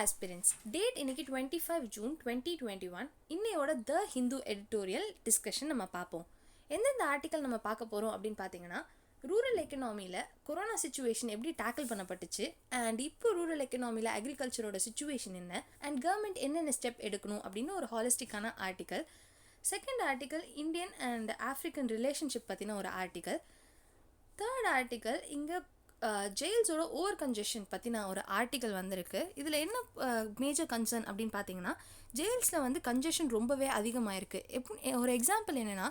Aspirants date இன்னைக்கு 25 June 2021. இன்னையோட த Hindu editorial discussion நம்ம பார்ப்போம். எந்தெந்த ஆர்டிக்கல் நம்ம பார்க்க போகிறோம் அப்படின்னு பார்த்தீங்கன்னா, ரூரல் எக்கனாமியில் கொரோனா சுச்சுவேஷன் எப்படி டேக்கிள் பண்ணப்பட்டுச்சு, அண்ட் இப்போ ரூரல் எக்கனாமியில் அக்ரிகல்ச்சரோட சுச்சுவேஷன் என்ன, அண்ட் கவர்மெண்ட் என்னென்ன ஸ்டெப் எடுக்கணும் அப்படின்னு ஒரு ஹாலிஸ்டிக்கான article. Second article Indian and African relationship பற்றின ஒரு ஆர்டிக்கல். தேர்ட் ஆர்டிக்கல் இங்கே ஜெயில்ஸோட ஓவர் கன்ஜெஷன் பற்றின ஒரு ஆர்டிக்கல் வந்திருக்கு. இதில் என்ன மேஜர் கன்சர்ன் அப்படின்னு பார்த்தீங்கன்னா, ஜெயில்ஸில் வந்து கன்ஜெஷன் ரொம்பவே அதிகமாகிருக்கு. ஒரு எக்ஸாம்பிள் என்னென்னா,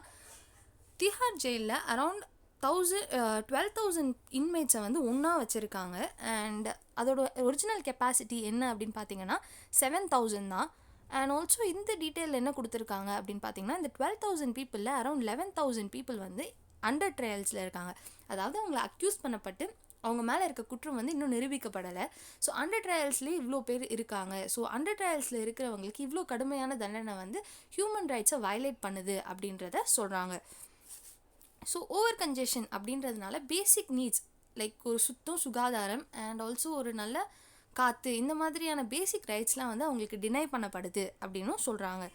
திஹார் ஜெயிலில் அரவுண்ட் 12,000 இன்மேட்ஸை வந்து ஒன்றா வச்சுருக்காங்க. அண்ட் அதோட ஒரிஜினல் கெப்பாசிட்டி என்ன அப்படின்னு பார்த்தீங்கன்னா 7,000 தான். அண்ட் ஆல்சோ இந்த டீட்டெயில் என்ன கொடுத்துருக்காங்க அப்படின்னு பார்த்தீங்கன்னா, இந்த 12,000 பீப்புளில் அரவுண்ட் 11,000 பீப்புள் வந்து அண்டர் ட்ரையல்ஸில் இருக்காங்க. அதாவது அவங்கள அக்யூஸ் பண்ணப்பட்டு அவங்க மேலே இருக்க குற்றம் வந்து இன்னும் நிரூபிக்கப்படலை. ஸோ அண்டர் ட்ரையல்ஸ்லேயே இவ்வளோ பேர் இருக்காங்க. ஸோ அண்டர் ட்ரையல்ஸில் இருக்கிறவங்களுக்கு இவ்வளோ கடுமையான தண்டனை வந்து ஹியூமன் ரைட்ஸை வயலேட் பண்ணுது அப்படின்றத சொல்கிறாங்க. ஸோ ஓவர் கன்ஜெஷன் அப்படின்றதுனால பேசிக் நீட்ஸ் லைக் ஒரு சுகாதாரம் அண்ட் ஆல்சோ ஒரு நல்ல காற்று, இந்த மாதிரியான பேசிக் ரைட்ஸ்லாம் வந்து அவங்களுக்கு டினை பண்ணப்படுது அப்படின்னும் சொல்கிறாங்க.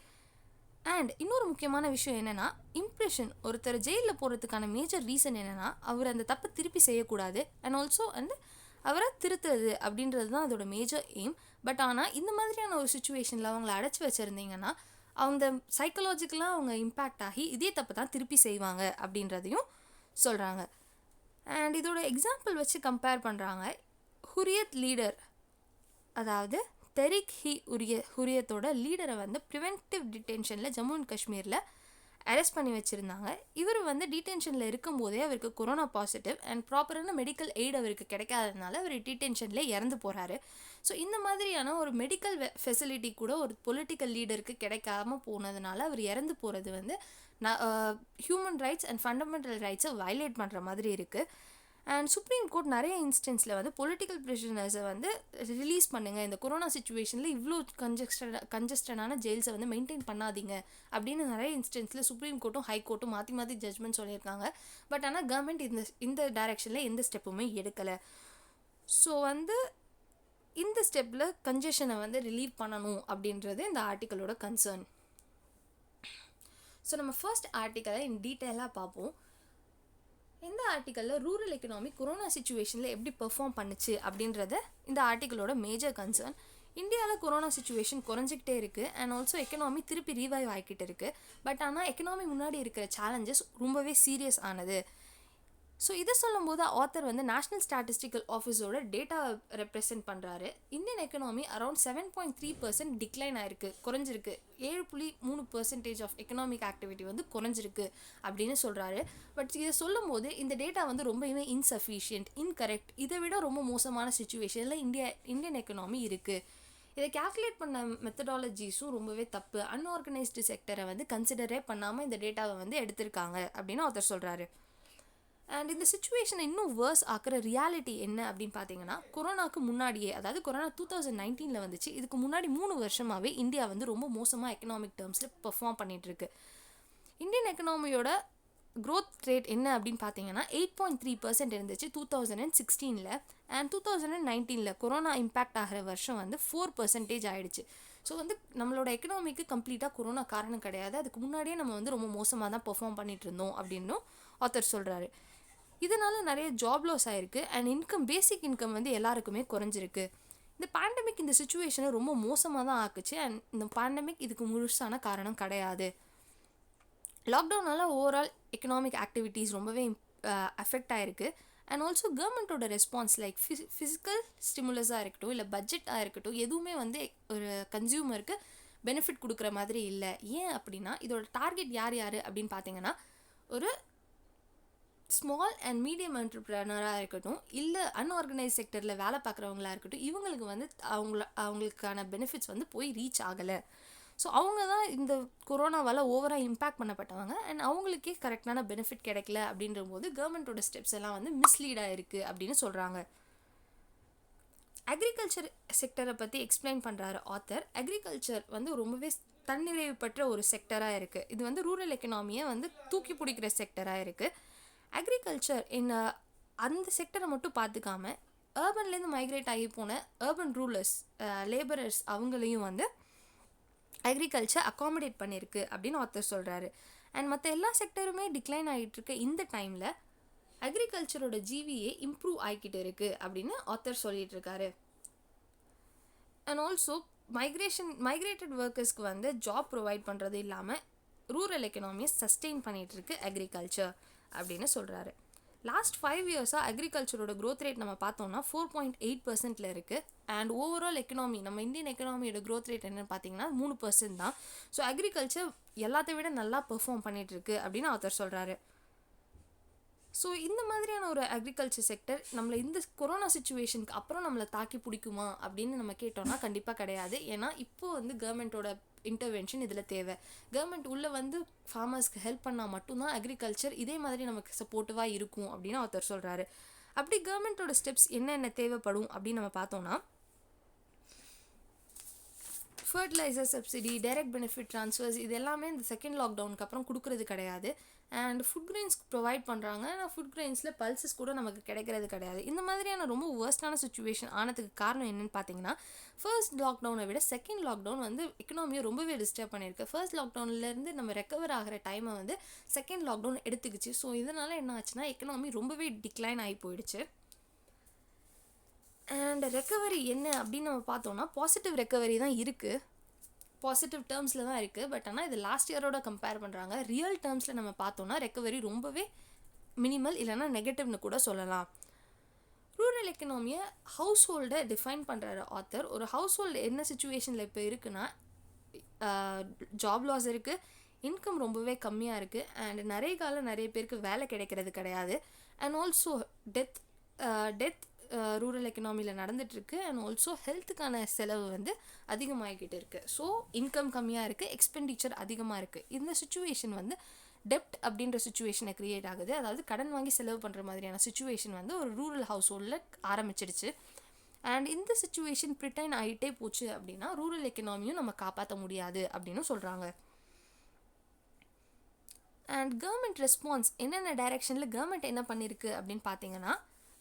அண்ட் இன்னொரு முக்கியமான விஷயம் என்னென்னா, இம்ப்ரெஷன். ஒருத்தர் ஜெயிலில் போகிறதுக்கான மேஜர் ரீசன் என்னென்னா, அவர் அந்த தப்பை திருப்பி செய்யக்கூடாது அண்ட் ஆல்சோ அவரை திருத்துறது அப்படின்றது தான் அதோட மேஜர் எய்ம். பட் ஆனால் இந்த மாதிரியான ஒரு சுச்சுவேஷனில் அவங்கள அடைச்சி வச்சுருந்தீங்கன்னா, அவங்க சைக்கலாஜிக்கலாக அவங்க இம்பேக்ட் ஆகி இதே தப்பு தான் திருப்பி செய்வாங்க அப்படின்றதையும் சொல்கிறாங்க. அண்ட் இதோட எக்ஸாம்பிள் வச்சு கம்பேர் பண்ணுறாங்க. ஹுரியத் லீடர், அதாவது தெரிக் ஹுரியத்தோட லீடரை வந்து ப்ரிவென்டிவ் டிடென்ஷனில் ஜம்மு அண்ட் காஷ்மீரில் அரெஸ்ட் பண்ணி வச்சுருந்தாங்க. இவர் வந்து டிடென்ஷனில் இருக்கும்போதே அவருக்கு கொரோனா பாசிட்டிவ் அண்ட் ப்ராப்பரான மெடிக்கல் எய்ட் அவருக்கு கிடைக்காததுனால அவர் டிடென்ஷனில் இறந்து போகிறாரு. ஸோ இந்த மாதிரியான ஒரு மெடிக்கல் ஃபெசிலிட்டி கூட ஒரு பொலிட்டிக்கல் லீடருக்கு கிடைக்காம போனதுனால அவர் இறந்து போகிறது வந்து ஹியூமன் ரைட்ஸ் அண்ட் ஃபண்டமெண்டல் ரைட்ஸை வயலேட் பண்ணுற மாதிரி இருக்குது. அண்ட் சுப்ரீம் கோர்ட் நிறைய இன்ஸ்டன்ஸில் வந்து பொலிட்டிக்கல் பிரிசனர்ஸை வந்து ரிலீஸ் பண்ணுங்கள், இந்த கொரோனா சுச்சுவேஷனில் இவ்வளோ கன்ஜஸ்டடான ஜெயில்ஸை வந்து மெயின்டைன் பண்ணாதீங்க அப்படின்னு நிறைய இன்ஸ்டன்ஸில் சுப்ரீம் கோர்ட்டும் ஹை கோர்ட்டும் மாற்றி ஜட்ஜ்மெண்ட் சொல்லியிருக்காங்க. பட் ஆனால் கவர்மெண்ட் இந்த டைரெக்ஷனில் எந்த ஸ்டெப்புமே எடுக்கலை. ஸோ வந்து இந்த ஸ்டெப்பில் கன்ஜெஷனை வந்து ரிலீவ் பண்ணணும் அப்படின்றது இந்த ஆர்டிக்கலோட கன்சர்ன். ஸோ நம்ம ஃபர்ஸ்ட் ஆர்டிக்கலை இன் டீட்டெயிலாக பார்ப்போம். இந்த ஆர்டிக்கலில் ரூரல் எக்கனாமி கொரோனா சுச்சுவேஷனில் எப்படி பெர்ஃபார்ம் பண்ணுச்சு அப்படின்றத இந்த ஆர்டிக்கலோட மேஜர் கன்சர்ன். இந்தியாவில் கொரோனா சுச்சுவேஷன் குறைஞ்சிக்கிட்டே இருக்குது அண்ட் ஆல்சோ எக்கனாமி திருப்பி ரீவைவ் ஆகிக்கிட்டு இருக்குது. பட் ஆனால் எக்கனாமி முன்னாடி இருக்கிற சேலஞ்சஸ் ரொம்பவே சீரியஸ் ஆனது. ஸோ இதை சொல்லும்போது ஆத்தர் வந்து நேஷ்னல் ஸ்டாட்டிஸ்டிக்கல் ஆஃபீஸோட டேட்டா ரெப்ரசென்ட் பண்ணுறாரு. இந்தியன் எக்கனாமி அரௌண்ட் 7.3% டிக்ளைன் ஆயிருக்கு, குறைஞ்சிருக்கு. 7.3% ஆஃப் எக்கனாமிக் ஆக்டிவிட்டி வந்து குறைஞ்சிருக்கு அப்படின்னு சொல்கிறாரு. பட் இதை சொல்லும் போது இந்த டேட்டா வந்து ரொம்பவே இன்சஃபிஷியன்ட், இன்கரெக்ட், இதை விட ரொம்ப மோசமான சுச்சுவேஷனில் இந்தியன் எக்கனாமி இருக்குது. இதை கேல்குலேட் பண்ண மெத்தடாலஜிஸும் ரொம்பவே தப்பு. அன்ஆர்கனைஸ்டு செக்டரை வந்து கன்சிடரே பண்ணாமல் இந்த டேட்டாவை வந்து எடுத்திருக்காங்க அப்படின்னு ஆத்தர் சொல்கிறாரு. அண்ட் இந்த சுச்சுவேஷனை இன்னும் வேர்ஸ் ஆக்கிற ரியாலிட்டி என்ன அப்படின்னு பார்த்தீங்கன்னா, கொரோனாக்கு முன்னாடியே, அதாவது கொரோனா 2019 வந்துச்சு, இதுக்கு முன்னாடி 3 வருஷமாகவே இந்தியா வந்து ரொம்ப மோசமாக எக்கனாமிக் டேர்ம்ஸில் பெர்ஃபார்ம் பண்ணிகிட்ருக்கு. இந்தியன் எக்கனாமியோட க்ரோத் ரேட் என்ன அப்படின்னு பார்த்தீங்கன்னா 8.3% இருந்துச்சு 2016. அண்ட் 2019 கொரோனா இம்பேக்ட் ஆகிற வருஷம் வந்து 4% ஆகிடுச்சு. ஸோ வந்து நம்மளோட எக்கனாமிக்கு கம்ப்ளீட்டாக கொரோனா காரணம் கிடையாது, அதுக்கு முன்னாடியே நம்ம வந்து ரொம்ப மோசமாக தான் பெர்ஃபார்ம் பண்ணிகிட்டு இருந்தோம் அப்படின்னும் ஆத்தர் சொல்கிறாரு. இதனால் நிறைய ஜாப் லாஸ் ஆகிருக்கு அண்ட் பேசிக் இன்கம் வந்து எல்லாருக்குமே குறைஞ்சிருக்கு. இந்த பேண்டமிக் இந்த சுச்சுவேஷனை ரொம்ப மோசமாக தான் ஆக்குச்சு அண்ட் இந்த பேண்டமிக் இதுக்கு முழுசான காரணம் கிடையாது. லாக்டவுனால் ஓவரால் எக்கனாமிக் ஆக்டிவிட்டீஸ் ரொம்பவே அஃபெக்ட் ஆகிருக்கு. அண்ட் ஆல்சோ கவர்மெண்ட்டோட ரெஸ்பான்ஸ் லைக் ஃபிசிக்கல் ஸ்டிமுலஸாக இருக்கட்டும் இல்லை பட்ஜெட்டாக இருக்கட்டும், எதுவுமே வந்து ஒரு கன்சியூமருக்கு பெனிஃபிட் கொடுக்குற மாதிரி இல்லை. ஏன் அப்படின்னா, இதோட டார்கெட் யார் அப்படின்னு பார்த்தீங்கன்னா, ஒரு ஸ்மால் அண்ட் மீடியம் என்டர்பிரனராக இருக்கட்டும் இல்லை அன்ஆர்கனைஸ் செக்டரில் வேலை பார்க்குறவங்களா இருக்கட்டும், இவங்களுக்கு வந்து அவங்களுக்கான பெனிஃபிட்ஸ் வந்து போய் ரீச் ஆகலை. ஸோ அவங்க தான் இந்த கொரோனாவால் ஓவராக இம்பேக்ட் பண்ணப்பட்டவங்க அண்ட் அவங்களுக்கே கரெக்டான பெனிஃபிட் கிடைக்கல அப்படின்ற போது கவர்மெண்ட்டோட ஸ்டெப்ஸ் எல்லாம் வந்து மிஸ்லீடாக இருக்குது அப்படின்னு சொல்கிறாங்க. அக்ரிகல்ச்சர் செக்டரை பற்றி எக்ஸ்பிளைன் பண்ணுறாரு ஆத்தர். அக்ரிகல்ச்சர் வந்து ரொம்பவே தன்னிறைவு பெற்ற ஒரு செக்டராக இருக்குது. இது வந்து ரூரல் எக்கனாமியை வந்து தூக்கி பிடிக்கிற செக்டராக இருக்குது. அக்ரிகல்ச்சர் அந்த செக்டரை மட்டும் பார்த்துக்காம அர்பன்லேருந்து மைக்ரேட் ஆகி போன அர்பன் ரூலர்ஸ், லேபரர்ஸ் அவங்களையும் வந்து அக்ரிகல்ச்சர் அகாமடேட் பண்ணியிருக்கு அப்படின்னு ஆத்தர் சொல்கிறாரு. அண்ட் மற்ற எல்லா செக்டருமே டிக்ளைன் ஆகிட்டு இருக்க இந்த டைமில் அக்ரிகல்ச்சரோட ஜிவிஏ இம்ப்ரூவ் ஆகிக்கிட்டு இருக்குது அப்படின்னு ஆத்தர் சொல்லிட்டு இருக்காரு. அண்ட் ஆல்சோ மைக்ரேட்டட் ஒர்க்கர்ஸ்க்கு வந்து ஜாப் ப்ரொவைட் பண்ணுறது இல்லாமல் ரூரல் எக்கனாமியை சஸ்டெயின் பண்ணிகிட்ருக்கு அக்ரிகல்ச்சர் அப்படின்னு சொல்கிறாரு. லாஸ்ட் 5 இயர்ஸாக அக்ரிகல்ச்சரோட க்ரோத் ரேட் நம்ம பார்த்தோம்னா 4.8% இருக்குது. அண்ட் ஓவரால் எக்கனாமி, நம்ம இந்தியன் எக்கனாமியோட க்ரோத் ரேட் என்னென்னு பார்த்தீங்கன்னா 3% தான். ஸோ அக்ரிகல்ச்சர் எல்லாத்தை விட நல்லா பெர்ஃபார்ம் பண்ணிகிட்ருக்கு அப்படின்னு ஆத்தர் சொல்கிறாரு. ஸோ இந்த மாதிரியான ஒரு அக்ரிகல்ச்சர் செக்டர் நம்மளை இந்த கொரோனா சுச்சுவேஷனுக்கு அப்புறம் நம்மளை தாக்கி பிடிக்குமா அப்படின்னு நம்ம கேட்டோம்னா கண்டிப்பாக கிடையாது. ஏன்னா இப்போது வந்து கவர்மெண்ட்டோட இன்டர்வென்ஷன் இதில் தேவை. கவர்மெண்ட் உள்ளே வந்து ஃபார்மர்ஸ்க்கு ஹெல்ப் பண்ணால் மட்டும்தான் அக்ரிகல்ச்சர் இதே மாதிரி நமக்கு சப்போர்ட்டிவாக இருக்கும் அப்படின்னு ஒருத்தர் சொல்கிறாரு. அப்படி கவர்மெண்ட்டோட ஸ்டெப்ஸ் என்னென்ன தேவைப்படும் அப்படின்னு நம்ம பார்த்தோம்னா, fertiliser subsidy, direct benefit transfers இது எல்லாமே இந்த செகண்ட் லாக்டவுனுக்கு அப்புறம் கொடுக்கறது கிடையாது. அண்ட் ஃபுட் கிரெயின்ஸ் ப்ரொவைட் பண்ணுறாங்க. ஆனால் ஃபுட் கிரெயின்ஸில் பல்சஸ் கூட நமக்கு கிடைக்கிறது கிடையாது. இந்த மாதிரியான ரொம்ப வேர்ஸ்டான சுச்சுவேஷன் ஆனதுக்கு காரணம் என்னென்னு பார்த்தீங்கன்னா, ஃபர்ஸ்ட் லாக்டவுனை விட செகண்ட் லாக்டவுன் வந்து எக்கனாமியை ரொம்பவே டிஸ்டர்ப் பண்ணியிருக்கு. ஃபர்ஸ்ட் லாக்டவுன்லேருந்து நம்ம ரெக்கவர் ஆகிற டைமை வந்து செகண்ட் லாக்டவுன் எடுத்துக்கிச்சு. ஸோ இதனால் என்ன ஆச்சுன்னா எக்கனாமி ரொம்பவே டிக்ளைன் ஆகி போயிடுச்சு. அண்ட் ரெக்கவரி என்ன அப்படின்னு நம்ம பார்த்தோம்னா பாசிட்டிவ் ரெக்கவரி தான் இருக்குது, பாசிட்டிவ் டேர்ம்ஸில் தான் இருக்குது. பட் ஆனால் இது லாஸ்ட் இயரோட கம்பேர் பண்ணுறாங்க. ரியல் டேர்ம்ஸில் நம்ம பார்த்தோம்னா ரெக்கவரி ரொம்பவே மினிமல், இல்லைனா நெகட்டிவ்னு கூட சொல்லலாம். ரூரல் எக்கனாமியை ஹவுஸ் ஹோல்டை டிஃபைன் பண்ணுற ஆத்தர், ஒரு ஹவுஸ் ஹோல்டு என்ன சுச்சுவேஷனில் இப்போ இருக்குன்னா, ஜாப் லாஸ் இருக்குது, இன்கம் ரொம்பவே கம்மியாக இருக்குது, அண்ட் நிறைய பேருக்கு வேலை கிடைக்கிறது கிடையாது. அண்ட் ஆல்சோ டெத் ரூரல் எக்கனாமியில் நடந்துகிட்ருக்கு. அண்ட் ஆல்சோ ஹெல்த்துக்கான செலவு வந்து அதிகமாகிக்கிட்டு இருக்குது. ஸோ இன்கம் கம்மியாக இருக்குது, எக்ஸ்பெண்டிச்சர் அதிகமாக இருக்குது. இந்த சுச்சுவேஷன் வந்து டெப்ட் அப்படின்ற சுச்சுவேஷனை க்ரியேட் ஆகுது. அதாவது கடன் வாங்கி செலவு பண்ணுற மாதிரியான சுச்சுவேஷன் வந்து ஒரு ரூரல் ஹவுஸ் ஹோல்டில் ஆரம்பிச்சிடுச்சு. அண்ட் இந்த சுச்சுவேஷன் ப்ரிட்டைன் ஆகிட்டே போச்சு அப்படின்னா ரூரல் எக்கனாமியும் நம்ம காப்பாற்ற முடியாது அப்படின்னு சொல்கிறாங்க. அண்ட் கவர்மெண்ட் ரெஸ்பான்ஸ் என்னென்ன டைரெக்ஷனில் கவர்மெண்ட் என்ன பண்ணியிருக்கு அப்படின்னு பார்த்தீங்கன்னா,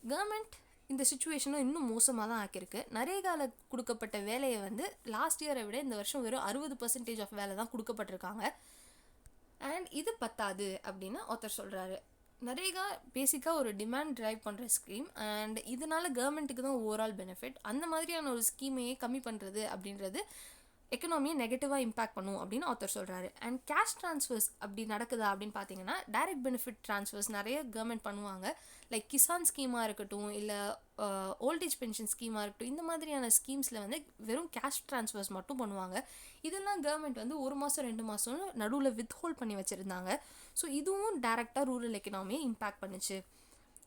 கவர்மெண்ட் இந்த சுச்சுவேஷனும் இன்னும் மோசமாக தான் ஆக்கியிருக்கு. நரேகால கொடுக்கப்பட்ட வேலையை வந்து லாஸ்ட் இயரை விட இந்த வருஷம் வெறும் 60% ஆஃப் வேலை தான் கொடுக்கப்பட்டிருக்காங்க. அண்ட் இது பத்தாது அப்படின்னு ஒருத்தர் சொல்கிறாரு. நரேகா பேசிக்காக ஒரு டிமாண்ட் ட்ரைவ் பண்ணுற ஸ்கீம். அண்ட் இதனால் கவர்மெண்ட்டுக்கு தான் ஓவரால் பெனிஃபிட். அந்த மாதிரியான ஒரு ஸ்கீமையே கம்மி பண்ணுறது அப்படின்றது எக்கனாமியை நெகட்டிவாக இம்பேக்ட் பண்ணும் அப்படின்னு ஆத்தர் சொல்கிறாரு. அண்ட் கேஷ் ட்ரான்ஸ்ஃபர்ஸ் அப்படி நடக்குதா அப்படின்னு பார்த்தீங்கன்னா, டைரக்ட் பெனிஃபிட் ட்ரான்ஸ்ஃபர்ஸ் நிறைய கவர்மெண்ட் பண்ணுவாங்க. லைக் கிசான் ஸ்கீமாக இருக்கட்டும், இல்லை ஓல்டேஜ் பென்ஷன் ஸ்கீமாக இருக்கட்டும், இந்த மாதிரியான ஸ்கீம்ஸில் வந்து வெறும் கேஷ் ட்ரான்ஸ்ஃபர்ஸ் மட்டும் பண்ணுவாங்க. இதெல்லாம் கவர்மெண்ட் வந்து 1 மாதம் 2 மாதம் நடுவில் வித்ஹோல்ட் பண்ணி வச்சுருந்தாங்க. ஸோ இதுவும் டைரெக்டாக ரூரல் எக்கனாமியை இம்பேக்ட் பண்ணுச்சு.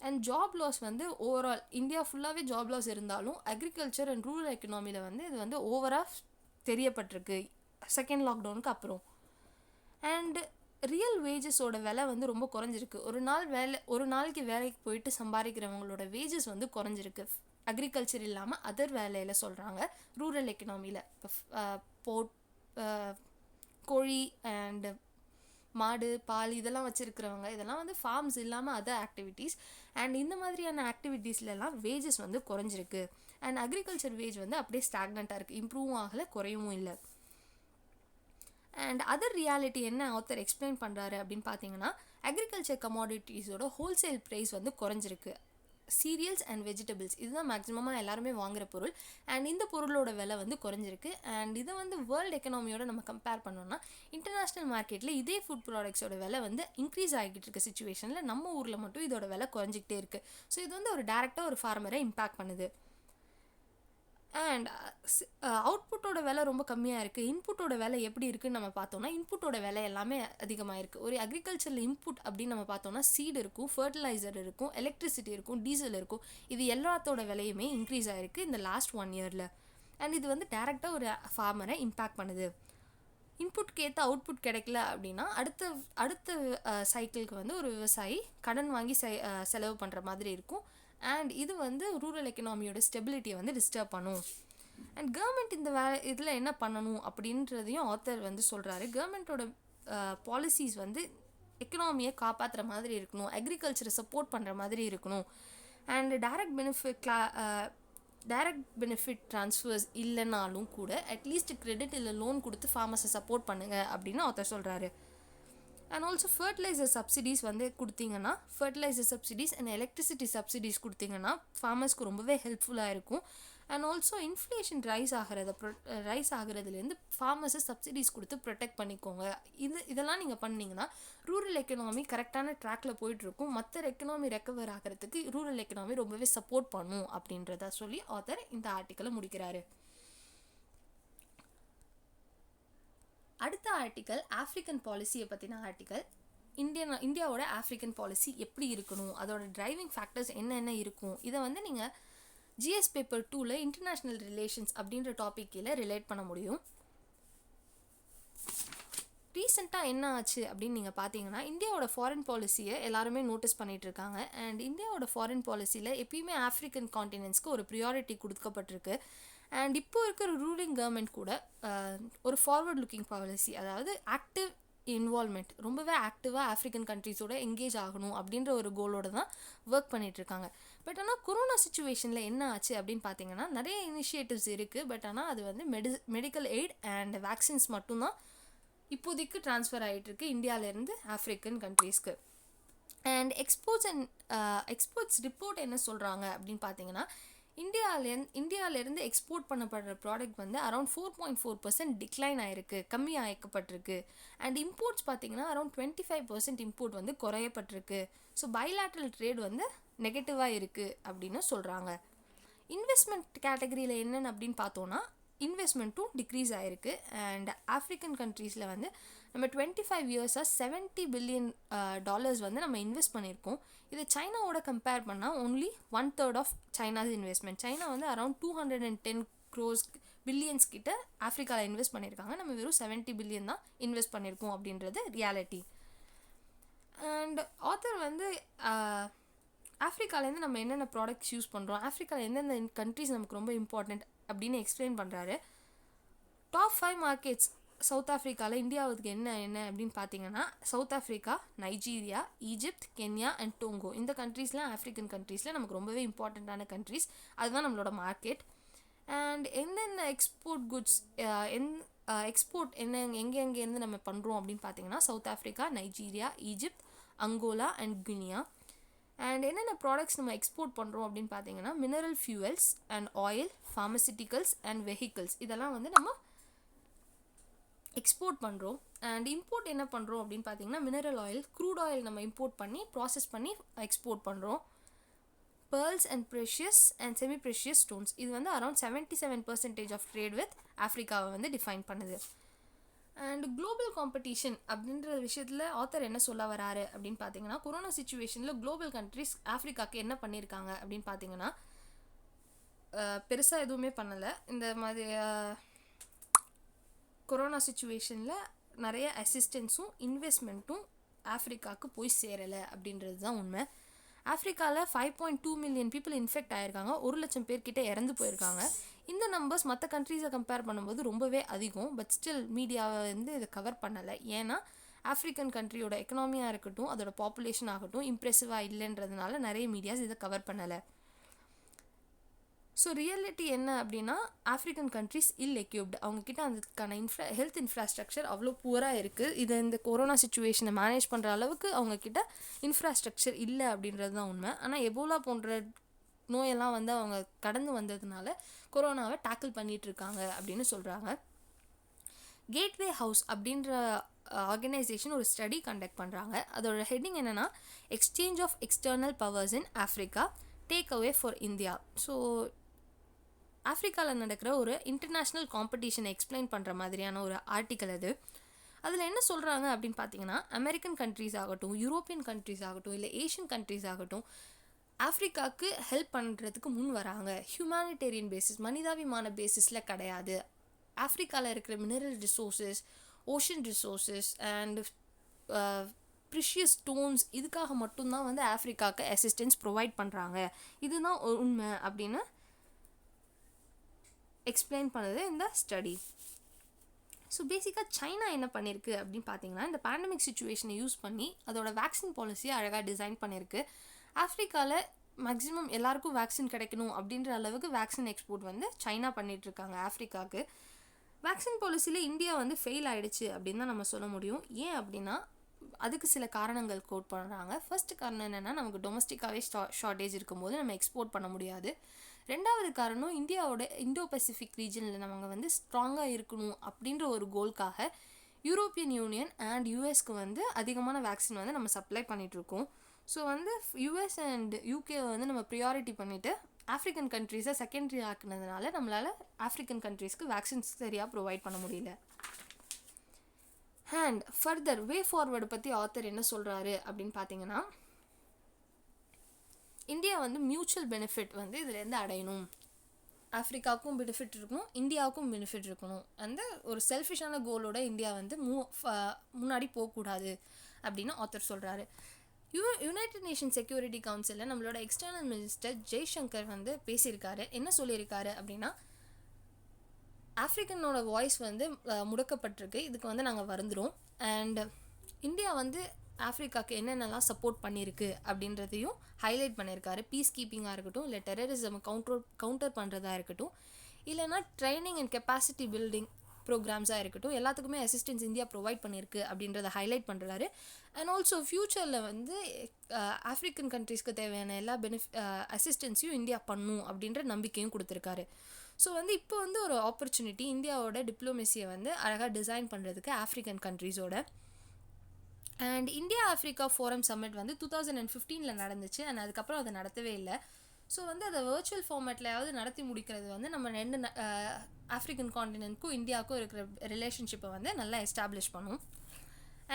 அண்ட் ஜாப் லாஸ் வந்து ஓவரால் இந்தியா ஃபுல்லாகவே ஜாப் லாஸ் இருந்தாலும் அக்ரிகல்ச்சர் அண்ட் ரூரல் எக்கனாமியில் வந்து இது வந்து ஓவராக தெரியப்பட்டிருக்கு செகண்ட் லாக்டவுனுக்கு அப்புறம். அண்ட் ரியல் வேஜஸோட விலை வந்து ரொம்ப குறைஞ்சிருக்கு. ஒரு நாளைக்கு வேலைக்கு போயிட்டு சம்பாதிக்கிறவங்களோட வேஜஸ் வந்து குறைஞ்சிருக்கு. அக்ரிகல்ச்சர் இல்லாமல் அதர் வேலையில் சொல்கிறாங்க ரூரல் எக்கனாமியில். இப்போ கோழி அண்ட் மாடு பால் இதெல்லாம் வச்சுருக்கிறவங்க, இதெல்லாம் வந்து ஃபார்ம்ஸ் இல்லாமல் அதர் ஆக்டிவிட்டீஸ். அண்ட் இந்த மாதிரியான ஆக்டிவிட்டீஸ்லாம் வேஜஸ் வந்து குறைஞ்சிருக்கு. அண்ட் அக்ரிகல்ச்சர் வேஜ் வந்து அப்படியே ஸ்டாக்னண்ட்டாக இருக்குது, இம்ப்ரூவும் ஆகலை, குறையவும் இல்லை. அண்ட் அதர் ரியாலிட்டி என்ன ஆத்தர் எக்ஸ்பிளைன் பண்ணுறாரு அப்படின்னு பார்த்தீங்கன்னா, அக்ரிகல்ச்சர் கமாடிட்டிஸோட ஹோல்சேல் ப்ரைஸ் வந்து குறைஞ்சிருக்கு. சீரியல்ஸ் அண்ட் வெஜிடபிள்ஸ் இதுதான் மேக்ஸிமமாக எல்லாருமே வாங்குகிற பொருள். அண்ட் இந்த பொருளோட விலை வந்து குறைஞ்சிருக்கு. அண்ட் இதை வந்து வேர்ல்டு எக்கனாமியோட நம்ம கம்பேர் பண்ணோம்னா இன்டர்நேஷ்னல் மார்க்கெட்டில் இதே ஃபுட் ப்ராடக்ட்ஸோட விலை வந்து இன்க்ரீஸ் ஆகிட்டு இருக்க சுச்சுவேஷனில் நம்ம ஊரில் மட்டும் இதோட விலை குறைஞ்சிக்கிட்டே இருக்குது. ஸோ இது வந்து ஒரு டேரெக்டாக ஒரு ஃபார்மரை இம்பேக்ட் பண்ணுது. அண்ட் அவுட்புட்டோட விலை ரொம்ப கம்மியாக இருக்குது. இன்புட்டோட விலை எப்படி இருக்குதுன்னு நம்ம பார்த்தோம்னா இன்புட்டோட விலை எல்லாமே அதிகமாக இருக்குது. ஒரு அக்ரிகல்ச்சரில் இன்புட் அப்படின்னு நம்ம பார்த்தோம்னா சீடு இருக்கும், ஃபர்டிலைசர் இருக்கும், எலக்ட்ரிசிட்டி இருக்கும், டீசல் இருக்கும். இது எல்லாத்தோட விலையுமே இன்க்ரீஸ் ஆகிருக்கு இந்த லாஸ்ட் 1 இயரில். அண்ட் இது வந்து டேரெக்டாக ஒரு ஃபார்மரை இம்பேக்ட் பண்ணுது. இன்புட்க்கு ஏற்ற அவுட்புட் கிடைக்கல அப்படின்னா அடுத்த சைக்கிளுக்கு வந்து ஒரு விவசாயி கடன் வாங்கி செலவு பண்ணுற மாதிரி இருக்கும். அண்ட் இது வந்து ரூரல் எக்கனாமியோட ஸ்டெபிலிட்டியை வந்து டிஸ்டர்ப் பண்ணும். அண்ட் கவர்மெண்ட் இந்த இதில் என்ன பண்ணணும் அப்படின்றதையும் ஆத்தர் வந்து சொல்கிறாரு. கவர்மெண்ட்டோட பாலிசிஸ் வந்து எக்கனாமியை காப்பாற்றுற மாதிரி இருக்கணும், அக்ரிகல்ச்சரை சப்போர்ட் பண்ணுற மாதிரி இருக்கணும். அண்ட் டைரக்ட் பெனிஃபிட் ட்ரான்ஸ்ஃபர்ஸ் இல்லைனாலும் கூட அட்லீஸ்ட் கிரெடிட் இல்லை லோன் கொடுத்து ஃபார்மர்ஸை சப்போர்ட் பண்ணுங்கள் அப்படின்னு ஒருத்தர் சொல்கிறாரு. அண்ட் ஆல்சோ ஃபர்டிலைசர் சப்சிடிஸ் வந்து கொடுத்தீங்கன்னா, fertiliser subsidies and electricity subsidies கொடுத்தீங்கன்னா ஃபார்மர்ஸ்க்கு ரொம்பவே ஹெல்ப்ஃபுல்லாக இருக்கும். அண்ட் ஆல்சோ இன்ஃப்ளேஷன் ரைஸ் ஆகிறதுலேருந்து ஃபார்மர்ஸை சப்சிடிஸ் கொடுத்து ப்ரொடெக்ட் பண்ணிக்கோங்க. இதெல்லாம் நீங்கள் பண்ணிங்கன்னா ரூரல் எக்கனாமி கரெக்டான ட்ராக்கில் போயிட்டுருக்கும். மற்ற எக்கனாமி ரெக்கவர் ஆகிறதுக்கு ரூரல் எக்கனாமி ரொம்பவே சப்போர்ட் பண்ணும் அப்படின்றத சொல்லி ஆத்தர் இந்த ஆர்டிக்கலை முடிக்கிறாரு. அடுத்த ஆர்டிக்கல் ஆஃப்ரிக்கன் பாலிசியை பற்றின ஆர்டிக்கல். இந்தியாவோட ஆஃப்ரிக்கன் பாலிசி எப்படி இருக்கணும், அதோட டிரைவிங் ஃபேக்டர்ஸ் என்னென்ன இருக்கும், இதை வந்து நீங்கள் ஜிஎஸ் பேப்பர் 2ல் இன்டர்நேஷ்னல் ரிலேஷன்ஸ் அப்படின்ற டாபிக் கீழே ரிலேட் பண்ண முடியும். ரீசெண்டாக என்ன ஆச்சு அப்படின்னு நீங்கள் பார்த்தீங்கன்னா, இந்தியாவோட ஃபாரின் பாலிசியை எல்லாருமே நோட்டீஸ் பண்ணிகிட்டு இருக்காங்க. அண்ட் இந்தியாவோட ஃபாரின் பாலிசியில் எப்பயுமே ஆஃப்ரிக்கன் காண்டினென்ட்ஸ்க்கு ஒரு ப்ரியாரிட்டி கொடுக்கப்பட்டிருக்கு. அண்ட் இப்போ இருக்கிற ரூலிங் கவர்மெண்ட் கூட ஒரு ஃபார்வர்ட் லுக்கிங் பாலிசி, அதாவது ஆக்டிவ் இன்வால்மெண்ட், ரொம்பவே ஆக்டிவாக ஆஃப்ரிக்கன் கண்ட்ரீஸோட எங்கேஜ் ஆகணும் அப்படின்ற ஒரு கோலோடு தான் ஒர்க் பண்ணிகிட்ருக்காங்க. பட் ஆனால் கொரோனா சுச்சுவேஷனில் என்ன ஆச்சு அப்படின்னு பார்த்தீங்கன்னா, நிறைய இனிஷியேட்டிவ்ஸ் இருக்குது. பட் ஆனால் அது வந்து மெடிக்கல் எய்ட் அண்ட் வேக்சின்ஸ் மட்டும்தான் இப்போதைக்கு ட்ரான்ஸ்ஃபர் ஆகிட்டுருக்கு இந்தியாவிலேருந்து ஆஃப்ரிக்கன் கண்ட்ரீஸ்க்கு. அண்ட் எக்ஸ்போர்ட்ஸ் ரிப்போர்ட் என்ன சொல்கிறாங்க அப்படின்னு பார்த்தீங்கன்னா, இந்தியாவிலேருந்து எக்ஸ்போர்ட் பண்ணப்படுற ப்ராடக்ட் வந்து அரௌண்ட் 4.4% டிக்ளைன் ஆகிருக்கு, கம்மி ஆக்கப்பட்டிருக்கு. அண்ட் இம்போர்ட்ஸ் பார்த்தீங்கன்னா அரௌண்ட் 25% இம்போர்ட் வந்து குறையப்பட்டிருக்கு. ஸோ பைலேட்ரல் ட்ரேட் வந்து நெகட்டிவாக இருக்குது அப்படின்னு சொல்கிறாங்க. இன்வெஸ்ட்மெண்ட் கேட்டகரியில் என்னென்னு அப்படின்னு பார்த்தோன்னா, இன்வெஸ்ட்மெண்ட்டும் டிக்ரீஸ் ஆகிருக்கு. அண்ட் ஆஃப்ரிக்கன் கண்ட்ரீஸில் வந்து நம்ம 25 இயர்ஸாக $70 பில்லியன் வந்து நம்ம இன்வெஸ்ட் பண்ணியிருக்கோம். இது சைனாவோட கம்பேர் பண்ணால் only 1/3 of China's investment. China வந்து அரௌண்ட் 210 பில்லியன்ஸ் கிட்ட ஆஃப்ரிக்காவில் இன்வெஸ்ட் பண்ணியிருக்காங்க. நம்ம வெறும் 70 பில்லியன் தான் இன்வெஸ்ட் பண்ணியிருக்கோம் அப்படின்றது ரியாலிட்டி. அண்ட் ஆத்தர் வந்து ஆஃப்ரிக்காலேருந்து நம்ம என்னென்ன ப்ராடக்ட்ஸ் யூஸ் பண்ணுறோம், ஆஃப்ரிக்காவில் எந்தெந்த கண்ட்ரிஸ் நமக்கு ரொம்ப இம்பார்ட்டண்ட் அப்படின்னு எக்ஸ்பிளைன் பண்ணுறாரு. டாப் 5 மார்க்கெட்ஸ் சவுத் ஆஃப்ரிக்காவில் இந்தியாவுக்கு என்ன அப்படின்னு பார்த்தீங்கன்னா, south Africa, Nigeria, Egypt, Kenya and Togo. இந்த கண்ட்ரீஸ்லாம் ஆஃப்ரிக்கன் கண்ட்ரீஸில் நமக்கு ரொம்பவே இம்பார்ட்டண்ட்டான கண்ட்ரீஸ். அதுதான் நம்மளோட மார்க்கெட். அண்ட் எந்தெந்த எக்ஸ்போர்ட் குட்ஸ் எக்ஸ்போர்ட் எங்கேருந்து நம்ம பண்ணுறோம் அப்படின்னு பார்த்தீங்கன்னா, south Africa, Nigeria, Egypt, Angola and Guinea. And என்னென்ன ப்ராடக்ட்ஸ் நம்ம எக்ஸ்போர்ட் பண்ணுறோம் அப்படின்னு பார்த்தீங்கன்னா, mineral fuels and oil, pharmaceuticals and vehicles, இதெல்லாம் வந்து நம்ம எக்ஸ்போர்ட் பண்ணுறோம். அண்ட் இம்போர்ட் என்ன பண்ணுறோம் அப்படின்னு பார்த்தீங்கன்னா, மினரல் ஆயில், க்ரூட் ஆயில் நம்ம இம்போர்ட் பண்ணி ப்ராசஸ் பண்ணி எக்ஸ்போர்ட் பண்ணுறோம். pearls and precious and semi precious stones, இது வந்து அரௌண்ட் 77% ஆஃப் ட்ரேட் வித் ஆஃப்ரிக்காவை வந்து டிஃபைன் பண்ணுது. அண்ட் குளோபல் காம்படிஷன் அப்படின்ற விஷயத்தில் ஆத்தர் என்ன சொல்ல வராரு அப்படின்னு பார்த்தீங்கன்னா, கொரோனா சுச்சுவேஷனில் குளோபல் கண்ட்ரிஸ் ஆஃப்ரிக்காவுக்கு என்ன பண்ணியிருக்காங்க அப்படின்னு பார்த்தீங்கன்னா, பெருசாக எதுவுமே பண்ணலை. இந்த மாதிரி கொரோனா சுச்சுவேஷனில் நிறைய அசிஸ்டன்ஸும் இன்வெஸ்ட்மெண்ட்டும் ஆஃப்ரிக்காவுக்கு போய் சேரலை அப்படின்றது தான் உண்மை. ஆஃப்ரிக்காவில் 5.2 மில்லியன் பீப்புள் இன்ஃபெக்ட் ஆகிருக்காங்க, 1 லட்சம் பேர்கிட்ட இறந்து போயிருக்காங்க. இந்த நம்பர்ஸ் மற்ற கண்ட்ரீஸை கம்பேர் பண்ணும்போது ரொம்பவே அதிகம். பட் ஸ்டில் மீடியாவை வந்து இதை கவர் பண்ணலை. ஏன்னா ஆஃப்ரிக்கன் கண்ட்ரியோட எக்கனாமியாக இருக்கட்டும், அதோட பாப்புலேஷன் ஆகட்டும் இம்ப்ரெசிவாக இல்லைன்றதுனால நிறைய மீடியாஸ் இதை கவர் பண்ணலை. ஸோ ரியாலிட்டி என்ன அப்படின்னா, ஆஃப்ரிக்கன் கண்ட்ரிஸ் எக்யூப்டு, அவங்கக்கிட்ட அதுக்கான ஹெல்த் இன்ஃப்ராஸ்ட்ரக்சர் அவ்வளோ புவராக இருக்குது. இதை இந்த கொரோனா சுச்சுவேஷனை மேனேஜ் பண்ணுற அளவுக்கு அவங்கக்கிட்ட இன்ஃப்ராஸ்ட்ரக்சர் இல்லை அப்படின்றது தான் உண்மை. ஆனால் எபோலா போன்ற நோயெல்லாம் வந்து அவங்க கடந்து வந்ததுனால கொரோனாவை டேக்கிள் பண்ணிகிட்ருக்காங்க அப்படின்னு சொல்கிறாங்க. கேட்வே ஹவுஸ் அப்படின்ற ஆர்கனைசேஷன் ஒரு ஸ்டடி கண்டக்ட் பண்ணுறாங்க. அதோட ஹெட்டிங் என்னென்னா, exchange of external powers in Africa, take away for India. So ஆஃப்ரிக்காவில் நடக்கிற ஒரு இன்டர்நேஷ்னல் காம்படிஷனை எக்ஸ்பிளைன் பண்ணுற மாதிரியான ஒரு ஆர்டிக்கல் அது. அதில் என்ன சொல்கிறாங்க அப்படின்னு பார்த்தீங்கன்னா, அமெரிக்கன் கண்ட்ரீஸ் ஆகட்டும், யூரோப்பியன் கண்ட்ரீஸ் ஆகட்டும், இல்லை ஏஷியன் கண்ட்ரீஸ் ஆகட்டும், ஆஃப்ரிக்காவுக்கு ஹெல்ப் பண்ணுறதுக்கு முன் வராங்க. ஹியூமானிட்டேரியன் பேசிஸ், மனிதாபிமான பேசிஸில் கிடையாது. ஆஃப்ரிக்காவில் இருக்கிற mineral resources, ocean resources and precious stones, இதுக்காக மட்டும்தான் வந்து ஆஃப்ரிக்காவுக்கு அசிஸ்டன்ஸ் ப்ரொவைட் பண்ணுறாங்க. இதுதான் உண்மை அப்படின்னு எக்ஸ்பிளைன் பண்ணுது இந்த ஸ்டடி. ஸோ பேசிக்காக சைனா என்ன பண்ணியிருக்கு அப்படின்னு பார்த்தீங்கன்னா, இந்த பேண்டமிக் சுச்சுவேஷனை யூஸ் பண்ணி அதோட வேக்சின் பாலிசியை அழகாக டிசைன் பண்ணியிருக்கு. ஆஃப்ரிக்காவில் மேக்ஸிமம் எல்லாருக்கும் வேக்சின் கிடைக்கணும் அப்படின்ற அளவுக்கு வேக்சின் எக்ஸ்போர்ட் வந்து சைனா பண்ணிகிட்ருக்காங்க ஆஃப்ரிக்காவுக்கு. வேக்சின் பாலிசியில் இந்தியா வந்து ஃபெயில் ஆகிடுச்சு அப்படின்னு தான் நம்ம சொல்ல முடியும். ஏன் அப்படின்னா அதுக்கு சில காரணங்கள் கோட் பண்ணுறாங்க. ஃபர்ஸ்ட் காரணம் என்னென்னா, நமக்கு டொமஸ்டிக்காகவே ஷார்ட்டேஜ் இருக்கும்போது நம்ம எக்ஸ்போர்ட் பண்ண முடியாது. ரெண்டாவது காரணம், இந்தியாவோட இந்தோ பசிபிக் ரீஜனில் நம்ம வந்து ஸ்ட்ராங்காக இருக்கணும் அப்படின்ற ஒரு கோல்காக யூரோப்பியன் யூனியன் அண்ட் யூஎஸ்க்கு வந்து அதிகமான வேக்சின் வந்து நம்ம சப்ளை பண்ணிகிட்ருக்கோம். ஸோ வந்து யூஎஸ் அண்ட் யூகேவை வந்து நம்ம ப்ரியாரிட்டி பண்ணிவிட்டு ஆஃப்ரிக்கன் கண்ட்ரீஸை செகண்டரி ஆக்குனதுனால நம்மளால் ஆஃப்ரிக்கன் கண்ட்ரீஸ்க்கு வேக்சின்ஸ் சரியாக ப்ரொவைட் பண்ண முடியல. அண்ட் ஃபர்தர் வே ஃபார்வர்டு பற்றி ஆத்தர் என்ன சொல்கிறாரு அப்படின்னு பார்த்தீங்கன்னா, இந்தியா வந்து மியூச்சுவல் பெனிஃபிட் வந்து இதுலேருந்து அடையணும். ஆஃப்ரிக்காவுக்கும் பெனிஃபிட் இருக்கணும், இந்தியாவுக்கும் பெனிஃபிட் இருக்கணும். அந்த ஒரு செல்ஃபிஷான கோலோட இந்தியா வந்து முன்னாடி போகக்கூடாது அப்படின்னு ஆத்தர் சொல்கிறாரு. யுனைடெட் நேஷன் செக்யூரிட்டி கவுன்சிலில் நம்மளோட எக்ஸ்டர்னல் மினிஸ்டர் ஜெய்சங்கர் வந்து பேசியிருக்காரு. என்ன சொல்லியிருக்காரு அப்படின்னா, ஆஃப்ரிக்கனோட வாய்ஸ் வந்து முடக்கப்பட்டிருக்கு, இதுக்கு வந்து நாங்கள் வருந்துறோம். அண்ட் இந்தியா வந்து ஆஃப்ரிக்காவுக்கு என்னென்னலாம் சப்போர்ட் பண்ணியிருக்கு அப்படின்றதையும் ஹைலைட் பண்ணியிருக்காரு. பீஸ் கீப்பிங்காக இருக்கட்டும், இல்லை டெரரிசம் கவுண்டர் பண்ணுறதா இருக்கட்டும், இல்லைனா ட்ரைனிங் அண்ட் கெப்பாசிட்டி பில்டிங் ப்ரோக்ராம்ஸாக இருக்கட்டும், எல்லாத்துக்குமே அசிஸ்டன்ஸ் இந்தியா ப்ரொவைட் பண்ணியிருக்கு அப்படின்றத ஹைலைட் பண்ணுறாரு. அண்ட் ஆல்சோ ஃப்யூச்சரில் வந்து ஆஃப்ரிக்கன் கண்ட்ரீஸ்க்கு தேவையான எல்லா அசிஸ்டன்ஸையும் இந்தியா பண்ணும் அப்படின்ற நம்பிக்கையும் கொடுத்துருக்காரு. ஸோ வந்து இப்போ வந்து ஒரு ஆப்பர்ச்சுனிட்டி இந்தியாவோட டிப்ளமேசியை வந்து அழகாக டிசைன் பண்ணுறதுக்கு ஆஃப்ரிக்கன் கண்ட்ரீஸோட. And India Africa forum summit வந்து 2015 நடந்துச்சு. அண்ட் அதுக்கப்புறம் அதை நடத்தவே இல்லை. ஸோ வந்து அதை வர்ச்சுவல் ஃபார்மேட்லையாவது நடத்தி முடிக்கிறது வந்து நம்ம ரெண்டு ஆஃப்ரிக்கன் காண்டினென்ட்க்கும் இந்தியாவுக்கும் இருக்கிற ரிலேஷன்ஷிப்பை வந்து நல்லா எஸ்டாப்ளிஷ் பண்ணும்.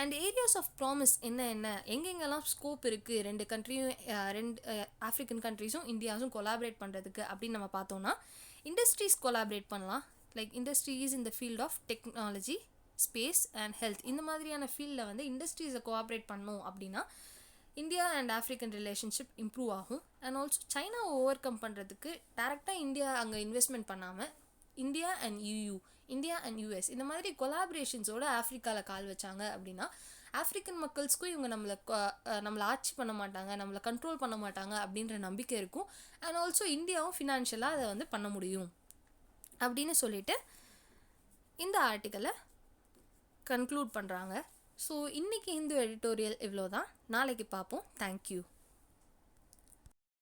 அண்ட் ஏரியாஸ் ஆஃப் ப்ராமிஸ் எங்கெங்கெல்லாம் ஸ்கோப் இருக்குது ரெண்டு ஆஃப்ரிக்கன் கண்ட்ரீஸும் இந்தியாவும் கொலாபரேட் பண்ணுறதுக்கு அப்படின்னு நம்ம பார்த்தோம்னா, இண்டஸ்ட்ரீஸ் கொலாபரேட் பண்ணலாம். லைக் இண்டஸ்ட்ரீஸ் இந்த field of technology, space and health, இந்த மாதிரியான ஃபீல்டில் வந்து இண்டஸ்ட்ரீஸை கோஆப்ரேட் பண்ணோம் அப்படின்னா India and African relationship improve ஆகும். அண்ட் ஆல்சோ சைனாவை ஓவர் கம் பண்ணுறதுக்கு டேரெக்டாக இந்தியா அங்கே இன்வெஸ்ட்மெண்ட் பண்ணாமல் India and India and US இந்த மாதிரி கொலாபரேஷன்ஸோடு ஆஃப்ரிக்காவில் கால் வச்சாங்க அப்படின்னா ஆஃப்ரிக்கன் மக்கள்ஸ்க்கும் இவங்க நம்மளை ஆட்சி பண்ண மாட்டாங்க, நம்மளை கண்ட்ரோல் பண்ண மாட்டாங்க அப்படின்ற நம்பிக்கை இருக்கும். அண்ட் ஆல்சோ இந்தியாவும் ஃபினான்ஷியலாக அதை வந்து பண்ண முடியும் அப்படின்னு சொல்லிட்டு இந்த ஆர்டிக்கலை கன்க்ளூட் பண்ணுறாங்க. ஸோ இன்றைக்கி இந்து எடிட்டோரியல் இவ்வளோ தான். நாளைக்கு பார்ப்போம். தேங்க்யூ.